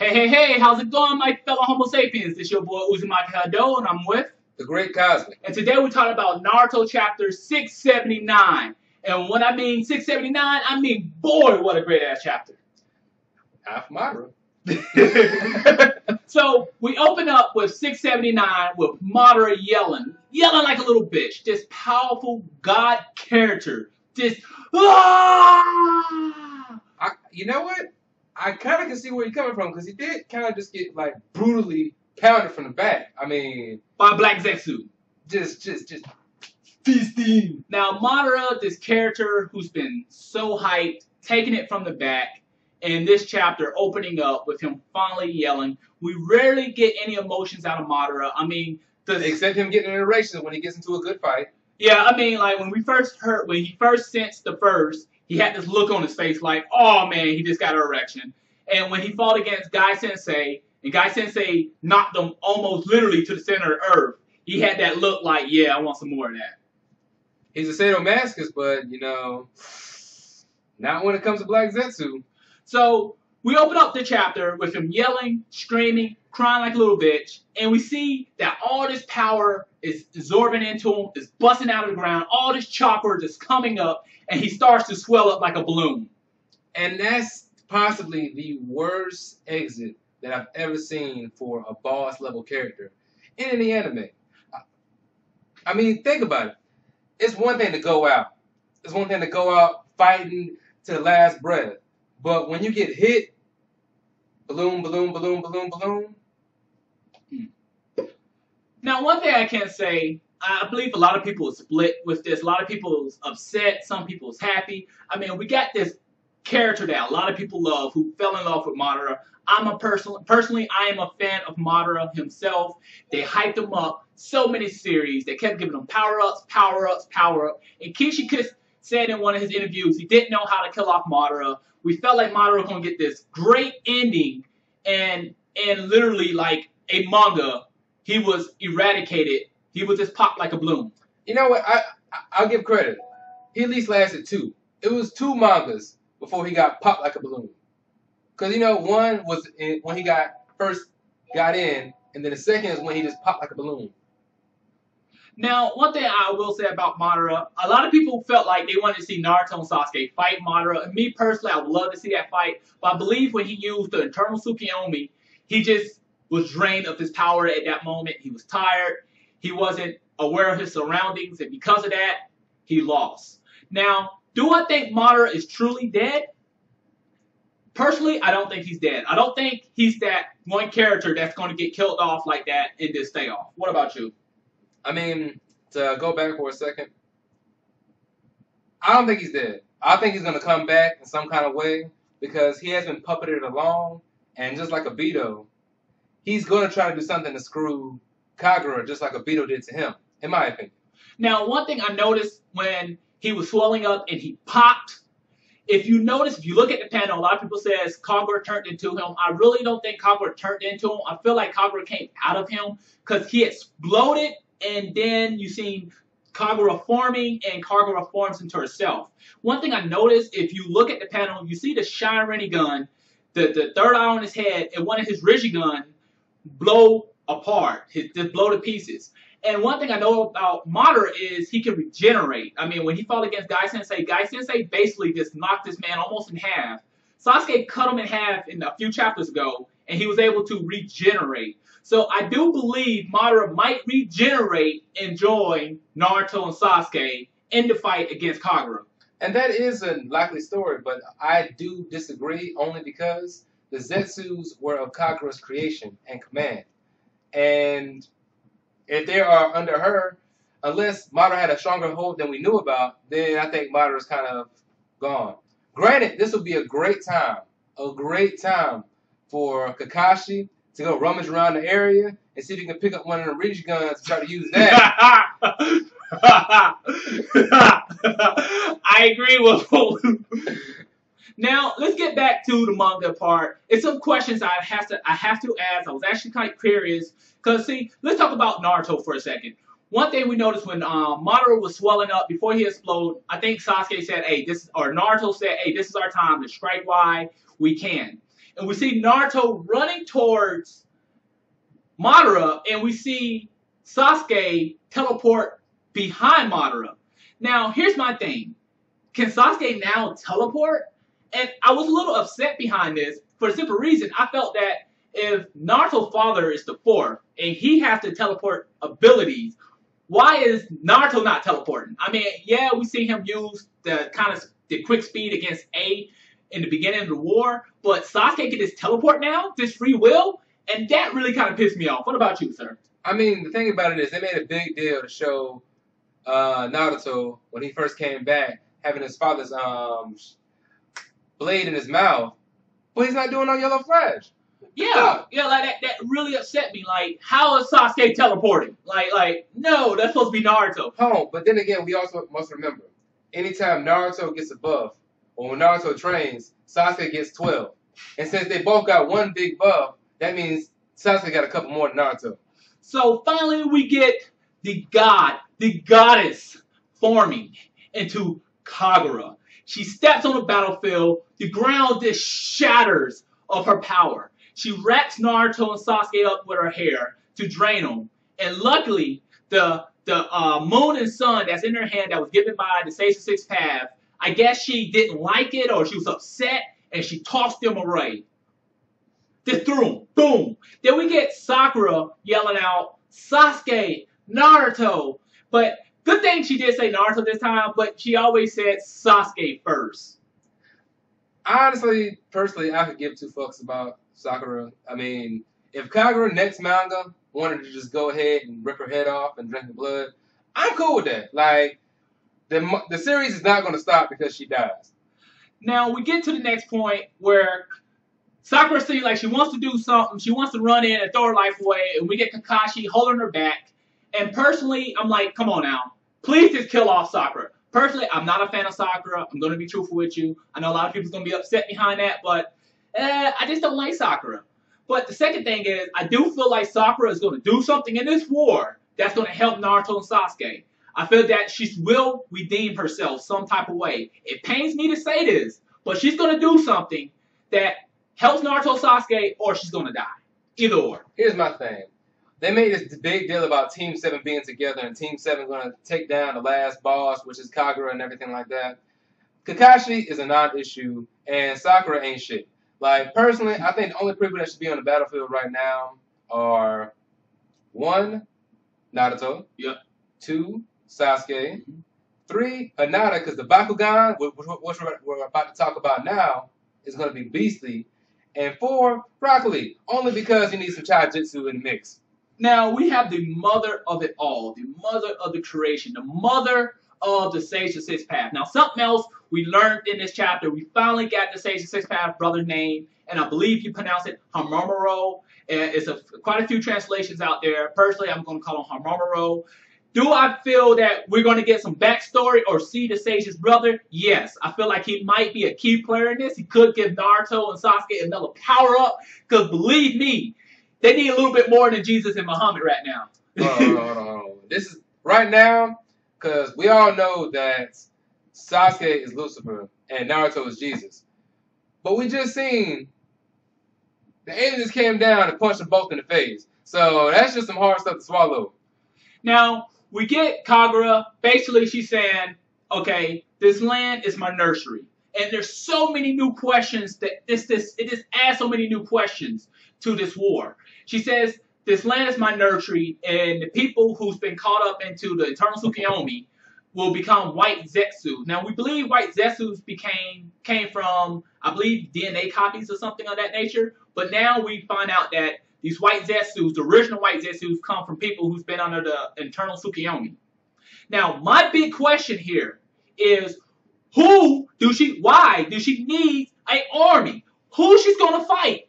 Hey, how's it going, my fellow Homo sapiens? It's your boy Uzumaki Hado, and I'm with. The Great Cosmic. And today we're talking about Naruto chapter 679. And when I mean 679, I mean, boy, what a great ass chapter. Half Madara. So we open up with 679 with Madara yelling like a little bitch. This powerful god character. You know what? I kind of can see where you're coming from because he did kind of just get like brutally pounded from the back. I mean, by Black Zetsu. Just feasting. Now Madara, this character who's been so hyped, taking it from the back, and this chapter opening up with him finally yelling. We rarely get any emotions out of Madara. I mean, except him getting an erection when he gets into a good fight. Yeah, I mean, like when he first sensed the first, he had this look on his face like, oh man, he just got an erection. And when he fought against Guy Sensei, and Guy Sensei knocked him almost literally to the center of the earth, he had that look like, yeah, I want some more of that. He's a sadomasochist, but, you know, not when it comes to Black Zetsu. So we open up the chapter with him yelling, screaming, crying like a little bitch, and we see that all this power is absorbing into him, is busting out of the ground, all this chakra is coming up, and he starts to swell up like a balloon. And that's possibly the worst exit that I've ever seen for a boss level character in any anime. I mean, think about it. It's one thing to go out. It's one thing to go out fighting to the last breath. But when you get hit, balloon. Now, one thing I can say, I believe a lot of people are split with this. A lot of people is upset. Some people is happy. I mean, we got this character that a lot of people love who fell in love with Madara. Personally, I am a fan of Madara himself. They hyped him up so many series. They kept giving him power-ups. And Kishi said in one of his interviews he didn't know how to kill off Madara. We felt like Madara was going to get this great ending, and literally like a manga, he was eradicated. He was just popped like a balloon. You know what? I'll give credit. He at least lasted 2. It was 2 mangas before he got popped like a balloon. Because, you know, one was when he first got in, and then the second is when he just popped like a balloon. Now, one thing I will say about Madara, a lot of people felt like they wanted to see Naruto and Sasuke fight Madara. And me personally, I would love to see that fight. But I believe when he used the Eternal Tsukuyomi, he just was drained of his power at that moment. He was tired. He wasn't aware of his surroundings. And because of that, he lost. Now, do I think Madara is truly dead? Personally, I don't think he's dead. I don't think he's that one character that's going to get killed off like that and just stay off. What about you? I mean, to go back for a second, I don't think he's dead. I think he's going to come back in some kind of way because he has been puppeted along, and just like Obito, he's going to try to do something to screw Kagura just like Obito did to him, in my opinion. Now, one thing I noticed when he was swelling up and he popped, if you look at the panel, a lot of people says Kagura turned into him. I really don't think Kagura turned into him. I feel like Kagura came out of him because he exploded, and then you seen Kagura forming, and Kagura forms into herself. One thing I noticed, if you look at the panel, you see the Sharingan, the third eye on his head, and one of his Rinnegan blow apart, just blow to pieces. And one thing I know about Madara is he can regenerate. I mean, when he fought against Guy Sensei basically just knocked this man almost in half. Sasuke cut him in half a few chapters ago, and he was able to regenerate. So I do believe Madara might regenerate and join Naruto and Sasuke in the fight against Kagura. And that is a likely story, but I do disagree only because the Zetsus were of Kagura's creation and command. And if they are under her, unless Madara had a stronger hold than we knew about, then I think Madara's kind of gone. Granted, this would be a great time for Kakashi to go rummage around the area and see if he can pick up one of the Rinnegan and try to use that. I agree with you. Now, let's get back to the manga part. It's some questions I have to ask. I was actually kind of curious. Because, see, let's talk about Naruto for a second. One thing we noticed when Madara was swelling up before he exploded, I think Sasuke said, hey, Naruto said, hey, this is our time to strike while we can. and we see Naruto running towards Madara, and we see Sasuke teleport behind Madara. Now, here's my thing. Can Sasuke now teleport? And I was a little upset behind this for the simple reason I felt that if Naruto's father is the fourth and he has to teleport abilities, why is Naruto not teleporting? I mean, yeah, we see him use the quick speed against A in the beginning of the war, but Sasuke can just teleport now, just free will, and that really kind of pissed me off. What about you, sir? I mean, the thing about it is they made a big deal to show Naruto when he first came back having his father's blade in his mouth, but he's not doing no yellow flash. Yeah, like that really upset me. Like, how is Sasuke teleporting? Like, no, that's supposed to be Naruto. But then again, we also must remember, anytime Naruto gets a buff, or when Naruto trains, Sasuke gets 12. And since they both got one big buff, that means Sasuke got a couple more than Naruto. So finally we get the goddess forming into Kagura. She steps on the battlefield, the ground just shatters of her power. She wraps Naruto and Sasuke up with her hair to drain them. And luckily, the moon and sun that's in her hand that was given by the Sage of Six Paths, I guess she didn't like it or she was upset and she tossed them away. Just threw them. Boom. Then we get Sakura yelling out, Sasuke, Naruto. But good thing she did say Naruto this time, but she always said Sasuke first. Honestly, personally, I could give two fucks about Sakura. I mean, if Kagura next manga wanted to just go ahead and rip her head off and drink the blood, I'm cool with that. Like, the series is not going to stop because she dies. Now, we get to the next point where Sakura seems like she wants to do something. She wants to run in and throw her life away, and we get Kakashi holding her back. And personally, I'm like, come on now. Please just kill off Sakura. Personally, I'm not a fan of Sakura. I'm going to be truthful with you. I know a lot of people's going to be upset behind that, but I just don't like Sakura. But the second thing is, I do feel like Sakura is going to do something in this war that's going to help Naruto and Sasuke. I feel that she will redeem herself some type of way. It pains me to say this, but she's going to do something that helps Naruto Sasuke, or she's going to die. Either or. Here's my thing. They made this big deal about Team 7 being together and Team 7 going to take down the last boss, which is Kagura and everything like that. Kakashi is a non-issue, and Sakura ain't shit. Like, personally, I think the only people that should be on the battlefield right now are 1, Naruto. Yep. 2, Sasuke. 3, Hinata, because the Bakugan, which we're about to talk about now, is going to be beastly. And 4, Rock Lee, only because you need some Chai-Jitsu in the mix. Now, we have the mother of it all, the mother of the creation, the mother of the Sage of Six Paths. Now, something else we learned in this chapter, we finally got the Sage of Six Paths brother name, and I believe you pronounce it Hamamaro. It's quite a few translations out there. Personally, I'm going to call him Hamamaro. Do I feel that we're going to get some backstory or see the Sage's brother? Yes. I feel like he might be a key player in this. He could give Naruto and Sasuke another power-up, because believe me, they need a little bit more than Jesus and Muhammad right now. Hold on. This is right now, because we all know that Sasuke is Lucifer and Naruto is Jesus. But we just seen the aliens came down and punched them both in the face. So that's just some hard stuff to swallow. Now, we get Kagura. Basically, she's saying, okay, this land is my nursery. And there's so many new questions that it just adds so many new questions to this war. She says, this land is my nursery, and the people who's been caught up into the Eternal Tsukuyomi will become white Zetsu. Now, we believe white Zetsus came from, I believe, DNA copies or something of that nature. But now we find out that these white Zetsus, the original white Zetsus, come from people who's been under the Eternal Tsukuyomi. Now, my big question here is, why do she need an army? Who she's going to fight?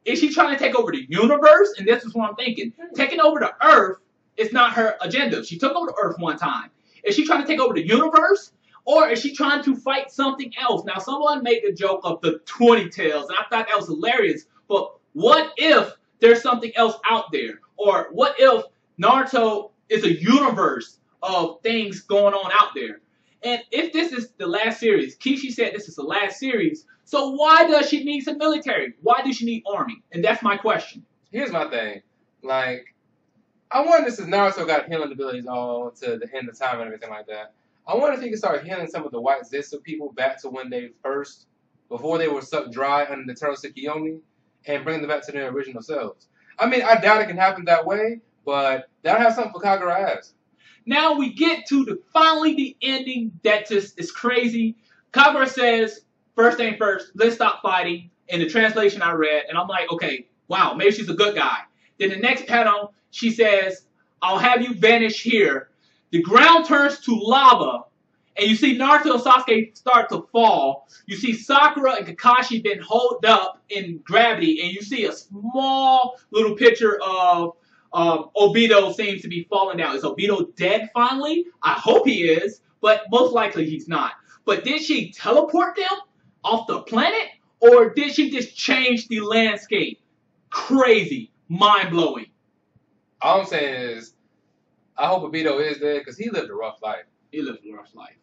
Is she trying to take over the universe? And this is what I'm thinking. Taking over the Earth is not her agenda. She took over the Earth one time. Is she trying to take over the universe? Or is she trying to fight something else? Now, someone made the joke of the 20 tails, and I thought that was hilarious. But what if there's something else out there? Or what if Naruto is a universe of things going on out there? And if this is the last series, Kishi said this is the last series, so why does she need some military? Why does she need army? And that's my question. Here's my thing. Like, I wonder since Naruto got healing abilities all to the end of time and everything like that, I wonder if he can start healing some of the white Zetsu people back to when they first, before they were sucked dry under the Turtle Tsukiyomi, and bring them back to their original selves. I mean, I doubt it can happen that way, but that'll have something for Kagura ass. Now we get to finally the ending that just is crazy. Kagura says, first thing first, let's stop fighting. In the translation I read, and I'm like, okay, wow, maybe she's a good guy. Then the next panel, she says, I'll have you vanish here. The ground turns to lava, and you see Naruto and Sasuke start to fall. You see Sakura and Kakashi been holed up in gravity, and you see a small little picture of Obito seems to be falling down. Is Obito dead finally? I hope he is, but most likely he's not. But did she teleport them off the planet, or did she just change the landscape? Crazy, mind-blowing. All I'm saying is, I hope Obito is dead because he lived a rough life. He lived a rough life.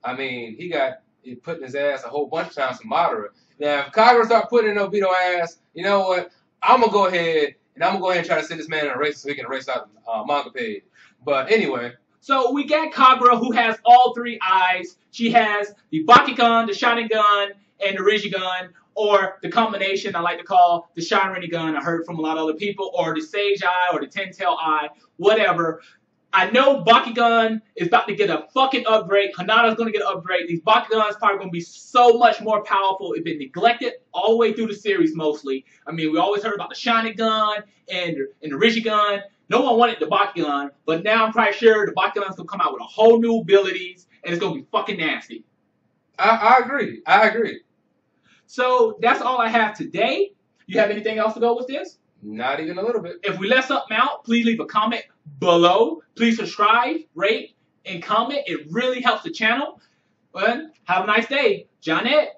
I mean, he got put in his ass a whole bunch of times from Madara. Now, if Kagura start putting in Obito ass, you know what? I'm going to go ahead and try to send this man in a race so he can erase out the manga page. But anyway. So we got Kagura, who has all three eyes. She has the Bakugan, the Sharingan, and the Rinnegan, or the combination I like to call the Sharingan. I heard from a lot of other people, or the Sage Eye, or the Ten-Tail Eye, whatever. I know Bakugan is about to get a fucking upgrade. Hinata's going to get an upgrade. These Bakugans probably going to be so much more powerful. It's been neglected all the way through the series mostly. I mean, we always heard about the Sharingan and the Rinnegan. No one wanted the Bakugan, but now I'm quite sure the Bakugan's going to come out with a whole new abilities, and it's going to be fucking nasty. I agree. I agree. So that's all I have today. You have anything else to go with this? Not even a little bit. If we left something out, please leave a comment below. Please subscribe, rate, and comment. It really helps the channel. Well, have a nice day. Johnette.